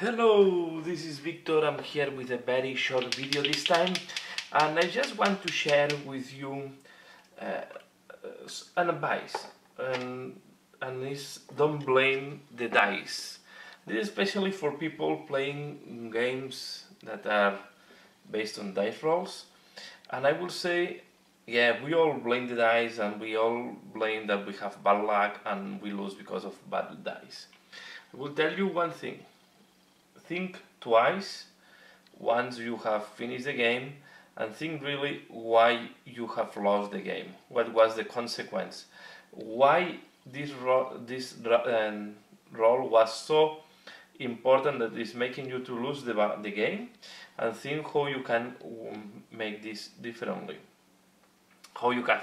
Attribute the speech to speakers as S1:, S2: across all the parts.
S1: Hello, this is Victor. I'm here with a very short video this time, and I just want to share with you uh, an advice, and is don't blame the dice. This is especially for people playing games that are based on dice rolls, and I will say, yeah, we all blame the dice, and we all blame that we have bad luck and we lose because of bad dice. I will tell you one thing. Think twice once you have finished the game and think really why you have lost the game. What was the consequence? Why this role was so important that is making you to lose the game, and think how you can make this differently. How you can,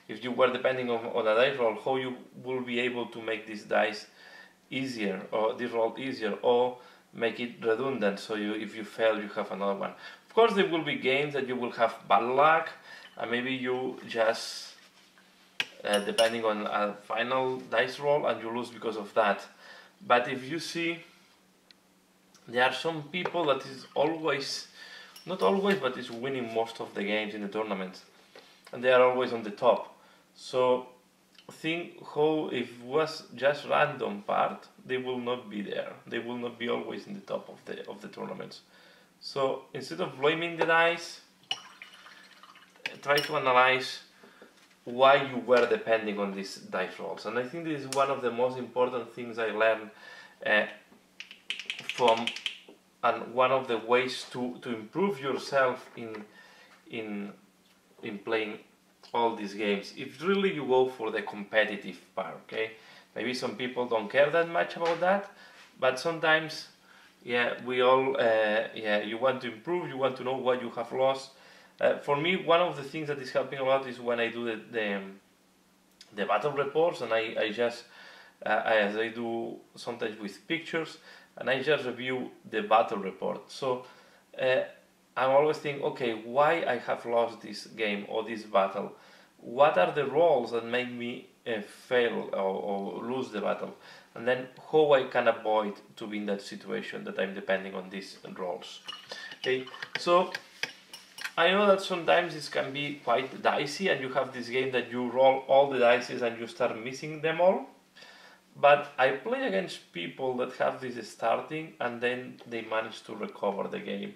S1: if you were depending on a dice roll, how you will be able to make this dice easier, or this roll easier, or make it redundant, so if you fail you have another one. Of course there will be games that you will have bad luck, and maybe you just depending on a final dice roll and you lose because of that. But if you see, there are some people that is always, not always, but is winning most of the games in the tournament, and they are always on the top. So think how, if it was just random part, they will not be there. They will not be always in the top of the tournaments. So instead of blaming the dice, try to analyze why you were depending on these dice rolls. And I think this is one of the most important things I learned from, and one of the ways to improve yourself in playing all these games. If really you go for the competitive part, okay? Maybe some people don't care that much about that, but sometimes, yeah, we all, you want to improve, you want to know what you have lost. For me, one of the things that is helping a lot is when I do the battle reports, and I just, as I do sometimes with pictures, and I just review the battle report. So I'm always thinking, okay, why I have lost this game or this battle? What are the roles that make me fail or lose the battle? And then how I can avoid to be in that situation that I'm depending on these roles. Okay, so I know that sometimes this can be quite dicey, and you have this game that you roll all the dice and you start missing them all. But I play against people that have this starting and then they manage to recover the game.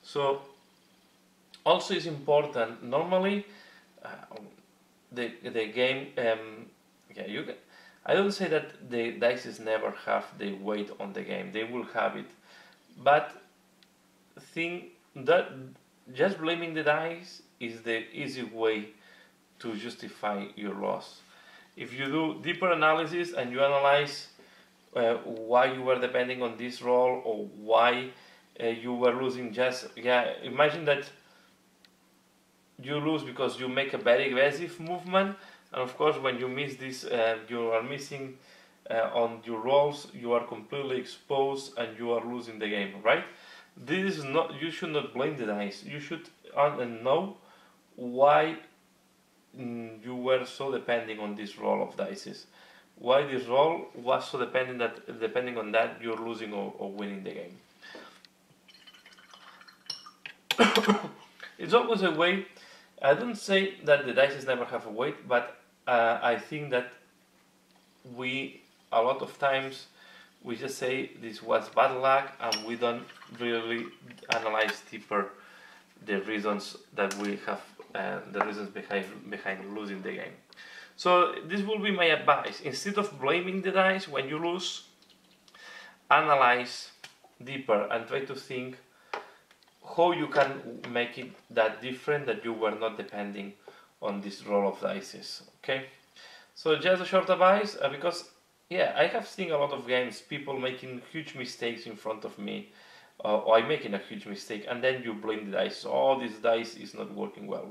S1: So also is important. Normally, the game. Yeah, you can. I don't say that the dice never have the weight on the game. They will have it, but think that just blaming the dice is the easy way to justify your loss. If you do deeper analysis and you analyze why you were depending on this roll, or why you were losing, just imagine that you lose because you make a very aggressive movement, and of course when you miss this, you are missing on your rolls, you are completely exposed and you are losing the game, right? This is not, you should not blame the dice. You should know why you were so depending on this roll of dice. Why this roll was so depending that, depending on that, you're losing or winning the game. It's always a way. I don't say that the dice never have a weight, but I think that we, a lot of times, we just say this was bad luck, and we don't really analyze deeper the reasons that we have, the reasons behind losing the game. So this will be my advice. Instead of blaming the dice when you lose, analyze deeper and try to think how you can make it that different, that you were not depending on this roll of dice. Okay, so just a short advice, because yeah, I have seen a lot of games, people making huge mistakes in front of me, or I'm making a huge mistake, and then you blame the dice. Oh, this dice is not working well.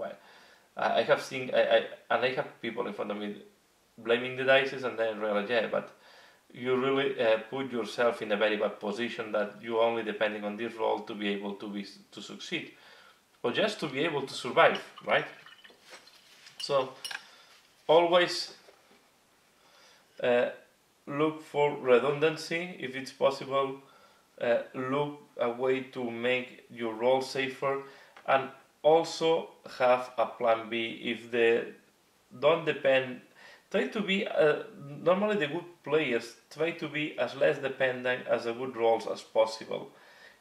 S1: I have seen, and I have people in front of me blaming the dice, and then realize, yeah, but you really put yourself in a very bad position, that you're only depending on this role to be able to succeed, or just to be able to survive, right? So always look for redundancy if it's possible. look a way to make your role safer, and also have a plan B if they don't depend. Try to be normally the good players try to be as less dependent as the good roles as possible.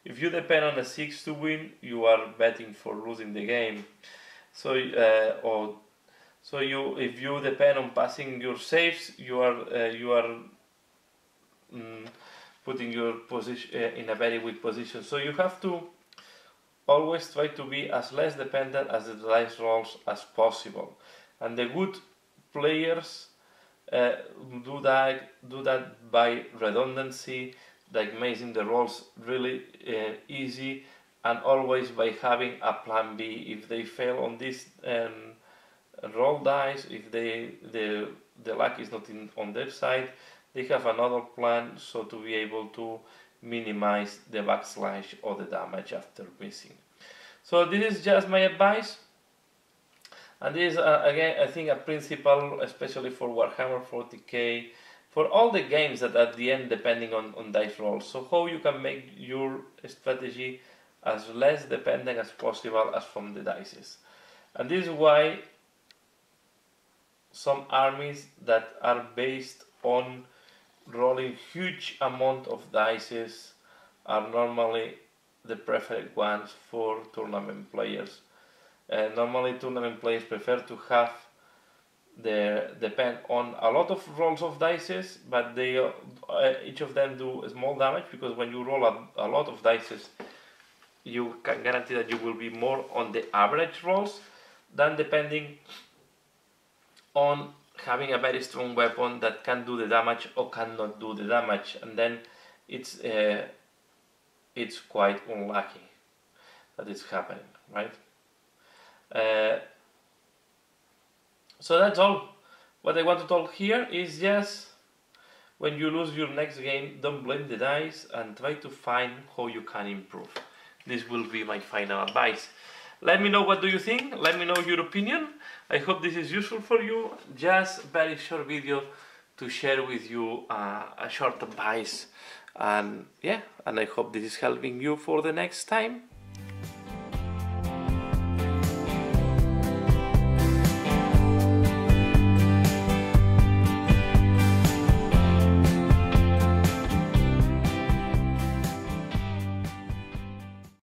S1: If you depend on a 6 to win, you are betting for losing the game. So if you depend on passing your saves, you are putting your position in a very weak position. So you have to always try to be as less dependent as the dice rolls as possible, and the good players do that by redundancy, like making the rolls really easy, and always by having a plan B. If they fail on this roll dice, if the luck is not on their side, they have another plan, so to be able to minimize the backslash or the damage after missing. So this is just my advice, and this is again I think a principle, especially for Warhammer 40k, for all the games that at the end depending on dice rolls. So how you can make your strategy as less dependent as possible as from the dices. And this is why some armies that are based on rolling huge amount of dices are normally the preferred ones for tournament players. Normally tournament players prefer to have depend on a lot of rolls of dices, but they each of them do small damage, because when you roll a lot of dices, you can guarantee that you will be more on the average rolls than depending on having a very strong weapon that can do the damage or cannot do the damage, and then it's quite unlucky that it's happening, right? So that's all. What I want to talk here is just when you lose your next game, don't blame the dice and try to find how you can improve. This will be my final advice. Let me know what do you think. Let me know your opinion. I hope this is useful for you. Just very short video to share with you a short advice, and yeah, and I hope this is helping you for the next time.